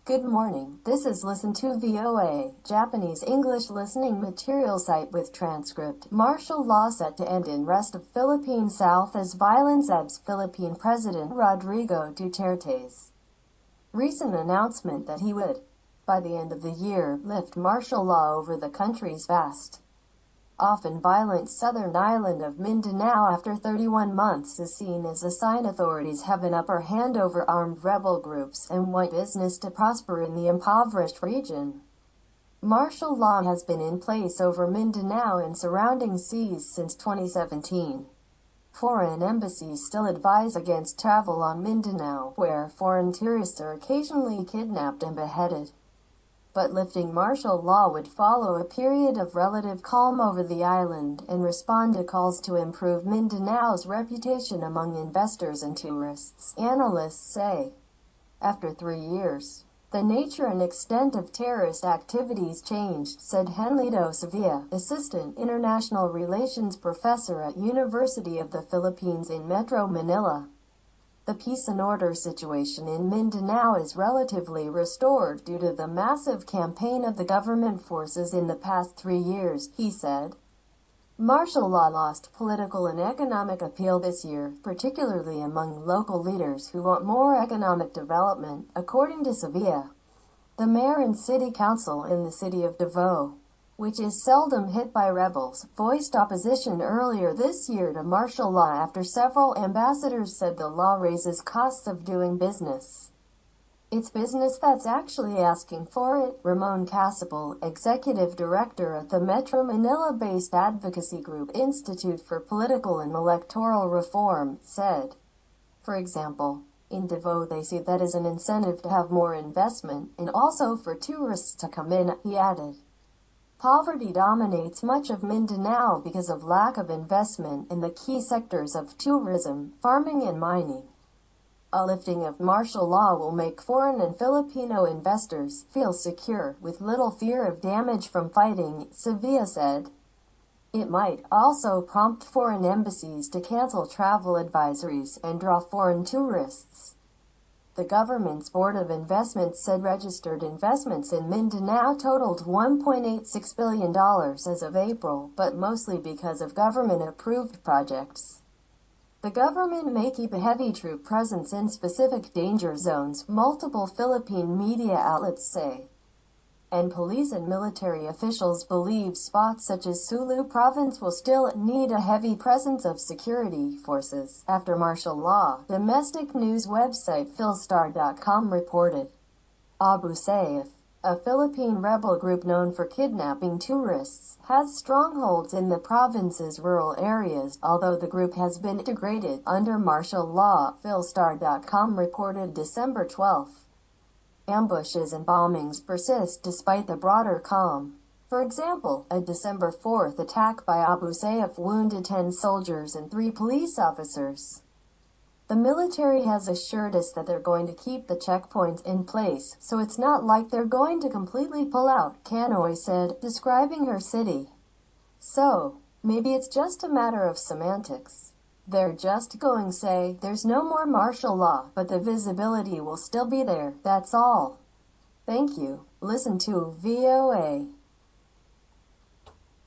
Good morning. This is Listen to VOA, Japanese English listening material site with transcript. Martial law set to end in rest of Philippines South as violence ebbs. Philippine President Rodrigo Duterte's recent announcement that he would, by the end of the year, lift martial law over the country's vast, often violent southern island of Mindanao after 31 months is seen as a sign authorities have an upper hand over armed rebel groups and want business to prosper in the impoverished region. Martial law has been in place over Mindanao and surrounding seas since 2017. Foreign embassies still advise against travel on Mindanao, where foreign tourists are occasionally kidnapped and beheaded. But lifting martial law would follow a period of relative calm over the island and respond to calls to improve Mindanao's reputation among investors and tourists, analysts say. After 3 years, the nature and extent of terrorist activities changed, said Henelito Sevilla, Assistant International Relations Professor at University of the Philippines in Metro Manila. The peace and order situation in Mindanao is relatively restored due to the massive campaign of the government forces in the past 3 years, he said. Martial law lost political and economic appeal this year, particularly among local leaders who want more economic development, according to Sevilla. The mayor and city council in the city of Davao, which is seldom hit by rebels, voiced opposition earlier this year to martial law after several ambassadors said the law raises costs of doing business. It's business that's actually asking for it, Ramon Casabal, executive director at the Metro Manila-based advocacy group Institute for Political and Electoral Reform, said. For example, in Davao they see that as an incentive to have more investment, and also for tourists to come in, he added. Poverty dominates much of Mindanao because of lack of investment in the key sectors of tourism, farming and mining. A lifting of martial law will make foreign and Filipino investors feel secure, with little fear of damage from fighting, Sevilla said. It might also prompt foreign embassies to cancel travel advisories and draw foreign tourists. The government's Board of Investment said registered investments in Mindanao totaled $1.86 billion as of April, but mostly because of government-approved projects. The government may keep a heavy troop presence in specific danger zones, multiple Philippine media outlets say. And police and military officials believe spots such as Sulu province will still need a heavy presence of security forces after martial law, domestic news website Philstar.com reported. Abu Sayyaf, a Philippine rebel group known for kidnapping tourists, has strongholds in the province's rural areas, although the group has been integrated under martial law, Philstar.com reported December 12. Ambushes and bombings persist despite the broader calm. For example, a December 4th attack by Abu Sayyaf wounded 10 soldiers and 3 police officers. The military has assured us that they're going to keep the checkpoints in place, so it's not like they're going to completely pull out, Canoy said, describing her city. So, maybe it's just a matter of semantics. They're just going to say, there's no more martial law, but the visibility will still be there, that's all. Thank you. Listen to VOA.